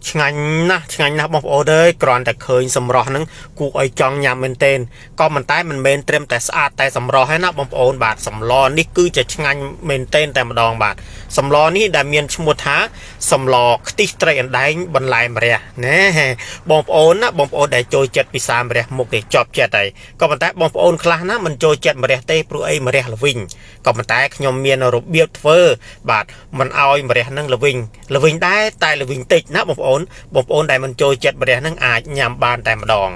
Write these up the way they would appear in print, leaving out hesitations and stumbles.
ឆ្ងាញ់ណាស់បងប្អូនអើយគ្រាន់តែឃើញសម្រស់ហ្នឹងគួរឲ្យចង់ញ៉ាំមែនទែនក៏មិនតែមិនមែនត្រឹមតែស្អាតតែសម្រស់ទេណាបងប្អូនបាទសម្លនេះគឺជាឆ្ងាញ់មែនទែនតែម្ដងបាទសម្លនេះដែលមានឈ្មោះថាសម្លខ្ទិះត្រីអណ្ដែងបន្លែម្រះណែបងប្អូនណាបងប្អូនដែលចូលចិត្តពិសាម្រះមុខទេជាប់ចិត្តហើយក៏ប៉ុន្តែបងប្អូនខ្លះណាមិនចូលចិត្តម្រះទេព្រោះអីម្រះល្វីងក៏ប៉ុន្តែខ្ញុំមានរបៀបធ្វើបាទមិនឲ្យម្រះហ្នឹងល្វីងដែរតែល្វីងតិចណាបងប្អូនដែលមិនចូលចិត្តម្រះហ្នឹងអាចញ៉ាំបានតែម្ដង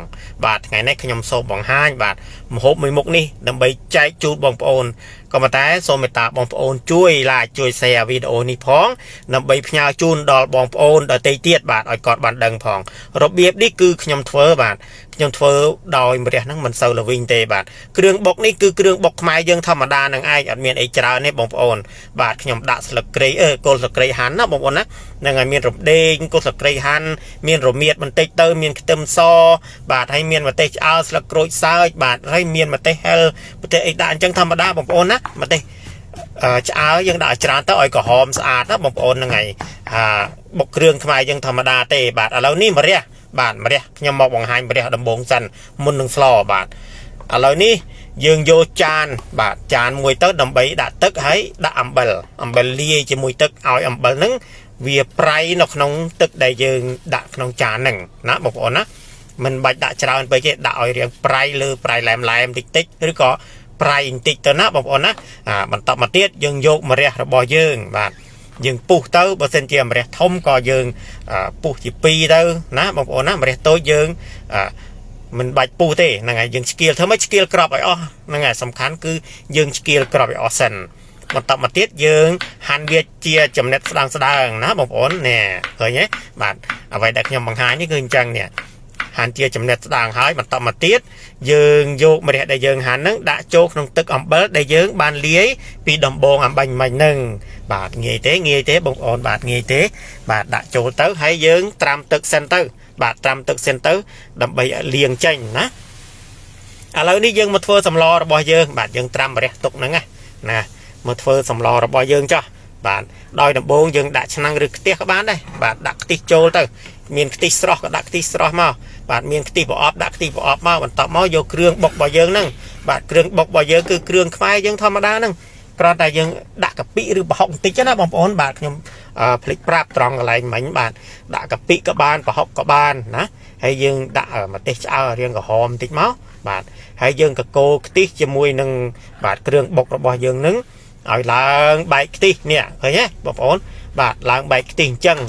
បាទថ្ងៃនេះខ្ញុំសូមបង្ហាញបាទម្ហូបមួយមុខនេះដើម្បីចែកជូនបងប្អូនក៏ប៉ុន្តែសូមមេត្តាបងប្អូនជួយ like ជួយ share វីដេអូនេះផងដើម្បីផ្ញើជូនដល់បងប្អូនដទៃទៀតបាទឲ្យគាត់បានដឹងផងរបៀបនេះគឺខ្ញុំធ្វើបាទខ្ញុំធ្វើដោយម្រះហ្នឹងមិនសូវល្វីងទេបាទគ្រឿងបុកនេះគឺគ្រឿងបុកខ្មែរយើងធម្មតានឹងឯងអត់មានអីច្រើនទេបងប្អូនបាទខ្ញុំដាក់ស្លឹកគ្រៃគល់ស្លឹកគ្រៃហាន់ណាបងប្អូនណានឹងឲ្យមានរំដេងគល់ស្លឹកគ្រៃហាន់មានរមៀតបន្តិចទៅមានខ្ទឹមសបាទហើយមានម្ទេសឆ្អើរស្លឹកក្រូចសើចបាទហើយមានម្ទេសហិលម្ទេសអីដាក់អញ្ចឹងធម្មតាបងប្អូនណាម្ទេសឆ្អើរយើងដាក់ច្រើនទៅឲ្យក្រហមស្អាតណាបងប្អូនហ្នឹងហើយបុកគ្រឿងខ្មែរយើងធម្មតាទេបាទឥឡូវនេះម្រះបាទម្រះខ្ញុំមកបង្ហាញម្រះដំបូងសិនមុននឹងស្លបាទឥឡូវនេះយើងយកចានបាទចានមួយទៅដើម្បីដាក់ទឹកហើយដាក់អំបិលលាយជាមួយទឹកឲ្យអំបិលហ្នឹងវាប្រៃនៅក្នុងទឹកដែលយើងដាក់ក្នុងចានហ្នឹងណាបងប្អូនណាមិនបាច់ដាក់ច្រើនពេកទេដាក់ឲ្យរៀងប្រៃលើប្រៃឡែមតិចឬក៏ប្រៃបន្តិចទៅណាបងប្អូនណាបន្តមកទៀតយើងយកម្រះរបស់យើងបាទយើងពុះទៅបើសិនជាម្រះធំក៏យើងពុះជា2ទៅណាបងប្អូនណាម្រះតូចយើងមិនបាច់ពុះទេហ្នឹងហើយយើងឆ្កៀលធ្វើម៉េចឆ្កៀលក្របឲ្យអស់ហ្នឹងហើយសំខាន់គឺយើងឆ្កៀលក្របឲ្យអស់សិនបន្តមកទៀតយើងហាន់វាជាចំណិតស្ដើងណាបងប្អូនណែឃើញទេបាទអ្វីដែលខ្ញុំបង្ហាញនេះគឺអញ្ចឹងនេះហាន់ជាចំណិតស្ដើងហើយបន្តមកទៀតយើងយកម្រះដែលយើងហាន់ហ្នឹងដាក់ចូលក្នុងទឹកអំបិលដែលយើងបានលាយពីដំបូងអំបញ្ញមិញហ្នឹងបាទងាយទេបងប្អូនបាទងាយទេបាទដាក់ចូលទៅហើយយើងត្រាំទឹកសិនទៅបាទត្រាំទឹកសិនទៅដើម្បីលាងចេញណាឥឡូវនេះយើងមកធ្វើសម្លរបស់យើងបាទយើងត្រាំម្រះទុកហ្នឹងណាមកធ្វើសម្លរបស់យើងចុះបាទដោយដំបូងយើងដាក់ឆ្នាំងឬខ្ទះក៏បានដែរបាទដាក់ខ្ទិះចូលទៅមានខ្ទិះស្រស់ក៏ដាក់ខ្ទិះស្រស់មកបាទមានខ្ទិះប្រអប់ដាក់ខ្ទិះប្រអប់មកបន្ទាប់មកយកគ្រឿងបុករបស់យើងហ្នឹងបាទគ្រឿងបុករបស់យើងគឺគ្រឿងខ្មែរយើងធម្មតាហ្នឹងគ្រាន់តែយើងដាក់កាពិឬប្រហុកបន្តិចណាបងប្អូនបាទខ្ញុំភ្លេចប្រាប់ត្រង់កន្លែងមិញបាទដាក់កាពិក៏បានប្រហុកក៏បានណាហើយយើងដាក់ម្ទេសឆ្អើររៀងក្រហមបន្តិចមកបាទហើយយើងកកូរខ្ទិះជាមួយនឹងបាទគ្រឿងបុករបស់យើងហ្នឹងឲ្យឡើងបែកខ្ទិះនេះឃើញទេបងប្អូនបាទឡើងបែកខ្ទិះអញ្ចឹង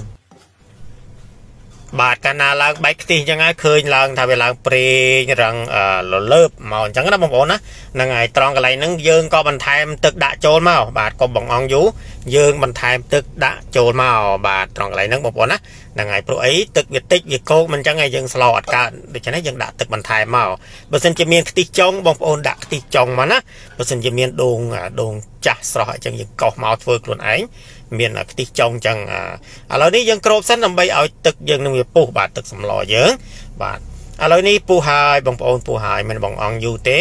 បាទកាលណាឡើងបែកខ្ទិះអញ្ចឹងហើយឃើញឡើងថាវាឡើងប្រេងរឹងលលើបមកអញ្ចឹងណាបងប្អូនណាហ្នឹងហើយត្រង់កន្លែងហ្នឹងយើងក៏បន្ថែមទឹកដាក់ចូលមកបាទក៏បង្អង់យូរយើងបន្ថែមទឹកដាក់ចូលមកបាទត្រង់កន្លែងហ្នឹងបងប្អូនណាហ្នឹងហើយព្រោះអីទឹកវាតិចវាកោកមិនអញ្ចឹងហើយយើងស្លអត់កើតដូច្នេះយើងដាក់ទឹកបន្ថែមមកបើសិនជាមានខ្ទិះចុងបងប្អូនដាក់ខ្ទិះចុងមកណាបើសិនជាមានដូងចាស់ស្រស់អញ្ចឹងយើងកោសមកធ្វើខ្លួនឯងមានខ្ទិះចុងអញ្ចឹងឥឡូវនេះយើងគ្របសិនដើម្បីឲ្យទឹកយើងនឹងវាពុះបាទទឹកសម្លយើងបាទឥឡូវនេះពុះហើយបងប្អូនពុះហើយមិនបងអង្គយូរទេ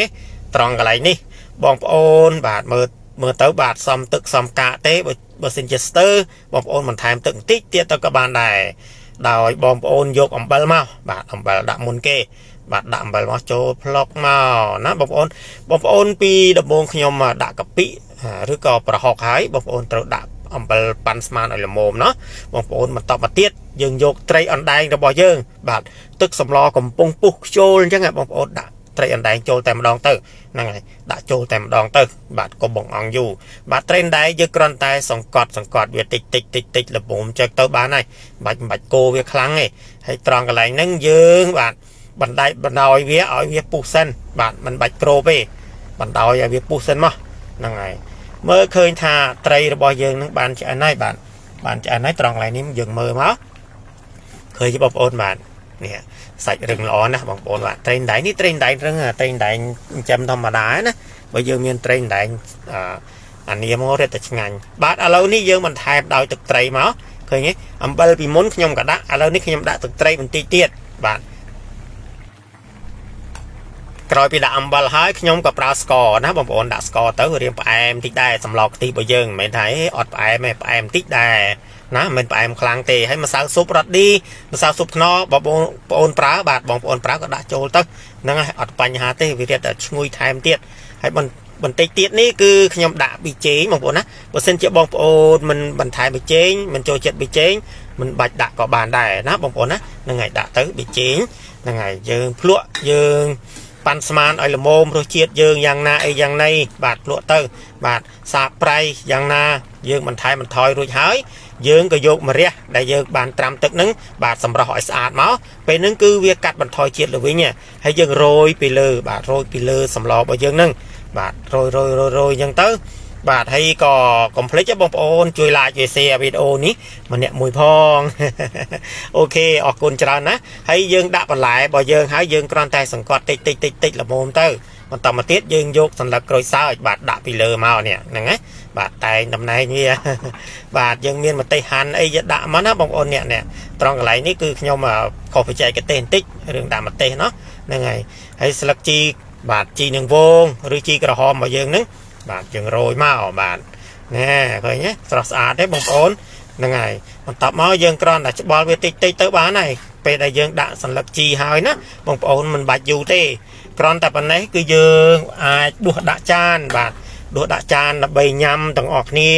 ត្រង់កន្លែងនេះបងប្អូនបាទមើលទៅបាទសំទឹកសំកាកទេបើសិនជាស្ទើរបងប្អូនបន្ថែមទឹកបន្តិចទៀតទៅក៏បានដែរដោយបងប្អូនយកអំបិលមកបាទអំបិលដាក់មុនគេបាទដាក់អំបិលមកចូលផ្លុកមកណាបងប្អូនពីដំបូងខ្ញុំដាក់កាពិឬក៏ប្រហុកហើយបងប្អូនត្រូវដាក់អំបិលប៉ាន់ស្មានឲ្យល្មមណាបងប្អូនបន្តមកទៀតយើងយកត្រីអណ្ដែងរបស់យើងបាទទឹកសម្លកំពុងពុះខ្ជូលអញ្ចឹងបងប្អូនដាក់ត្រីអណ្ដែងចូលតែម្ដងទៅហ្នឹងហើយដាក់ចូលតែម្ដងទៅបាទកុំបង្អង់យូរបាទត្រីអណ្ដែងយើងគ្រាន់តែសង្កត់វាតិចល្មមចឹងទៅបានហើយមិនបាច់កូរវាខ្លាំងទេហើយត្រង់កន្លែងហ្នឹងយើងបាទបណ្ដោយវាឲ្យវាពុះសិនបាទមិនបាច់ក្រូបទេបណ្ដោយឲ្យវាពុះសិនមកហ្នឹងហើយមើលឃើញថាត្រីរបស់យើងនឹងបានឆ្អិនហើយបាទបានឆ្អិនហើយត្រង់កន្លែងនេះយើងមើលមកឃើញបងប្អូនបាទនេះសាច់រឹងល្អណាស់បងប្អូនបាទត្រីដែងនេះត្រីដែងរឹងត្រីដែងចិញ្ចឹមធម្មតាណាបើយើងមានត្រីដែងអានេះមករត់តែឆ្ងាញ់បាទឥឡូវនេះយើងបន្ថែមដោយទឹកត្រីមកឃើញទេអំបិលពីមុនខ្ញុំក៏ដាក់ឥឡូវនេះខ្ញុំដាក់ទឹកត្រីបន្តិចទៀតបាទក្រោយពីដាក់អំបិលហើយខ្ញុំក៏ប្រើស្ករណាបងប្អូនដាក់ស្ករទៅរៀងផ្អែមតិចដែរសម្លខ្ទិះរបស់យើងមិនមែនថាអត់ផ្អែមទេផ្អែមតិចដែរ ណាមិនផ្អែមខ្លាំងទេហើយម្សៅស៊ុបរ៉ាឌីម្សៅស៊ុបថ្នបងប្អូនប្រើបាទបងប្អូនប្រើក៏ដាក់ចូលទៅហ្នឹងហើយអត់បញ្ហាទេវារត់តែឈ្ងុយថែមទៀតហើយបន្តិចទៀតនេះគឺខ្ញុំដាក់ប៊ីចេងបងប្អូនណាបើសិនជាបងប្អូនមិនបន្ថែមប៊ីចេងមិនចូលចិត្តប៊ីចេងមិនបាច់ដាក់ក៏បានដែរណាបងប្អូនណាហ្នឹងហើយដាក់ទៅប៊ីចេងហ្នឹងហើយយើងភ្លក់យើងប៉ាន់ស្មានឲ្យល្មមរសជាតិយើងយ៉ាងណាអីយ៉ាងណីបាទភ្លក់ទៅបាទសាបប្រៃយ៉ាងណាយើងបន្ថែមបន្ថយរួចហើយយើងក៏យកម្រះដែលយើងបានត្រាំទឹកហ្នឹងបាទសម្រស់ឲ្យស្អាតមកពេលហ្នឹងគឺវាកាត់បន្ថយជាតិល្វីងហើយយើងរោយពីលើបាទរោយពីលើសម្លរបស់យើងហ្នឹងបាទរយអញ្ចឹងទៅបាទហើយក៏កុំភ្លេចបងប្អូនជួយ like ជួយ share វីដេអូនេះម្នាក់មួយផងអូខេអរគុណច្រើនណាហើយយើងដាក់បន្លែរបស់យើងហើយយើងគ្រាន់តែសង្កត់តិចល្មមទៅបន្តមកទៀតយើងយកសន្លឹកក្រូចសើចបាទដាក់ពីលើមកនេះហ្នឹងណាបាទតែងតំណែងវាបាទយើងមានម្ទេសហាន់អីយកដាក់មកណាបងប្អូននេះត្រង់កន្លែងនេះគឺខ្ញុំខុសបច្ចេកទេសបន្តិចរឿងដាក់ម្ទេសเนาะហ្នឹងហើយស្លឹកជីបាទជីនឹងវងឬជីក្រហមរបស់យើងហ្នឹងបាទយើងរោយមកបាទណែឃើញទេស្រស់ស្អាតទេបងប្អូនហ្នឹងហើយបន្ទាប់មកយើងគ្រាន់តែច្បល់វាតិចទៅបានហើយពេលដែលយើងដាក់សន្លឹកជីហើយណាបងប្អូនមិនបាច់យូរទេគ្រាន់តែប៉ុណ្ណេះគឺយើងអាចដួសដាក់ចានបាទដួសដាក់ចានដើម្បីញ៉ាំទាំងអស់គ្នា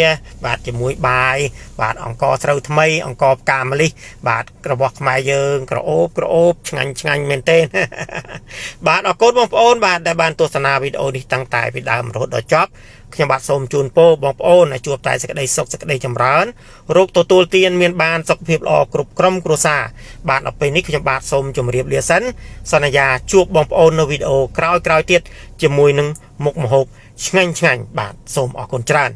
បាទជាមួយបាយបាទអង្ករស្រូវថ្មីអង្ករផ្កាម្លិះបាទរបស់ខ្មែរយើងក្រអូបឆ្ងាញ់មែនទេបាទអរគុណបងប្អូនបាទដែលបានទស្សនាវីដេអូនេះតាំងតែពីដើមរហូតដល់ចប់ខ្ញុំបាទសូមជូនពរបងប្អូនឲ្យជួបតែសេចក្តីសុខសេចក្តីចម្រើនរោគទទួលទានមានបានសុខភាពល្អគ្រប់ក្រុមគ្រួសារបាទដល់ពេលនេះខ្ញុំបាទសូមជម្រាបលាសិនសន្យាជួបបងប្អូននៅវីដេអូក្រោយទៀតជាមួយនឹងមុខម្ហូបឆ្ងាញ់បាទសូមអរគុណច្រើន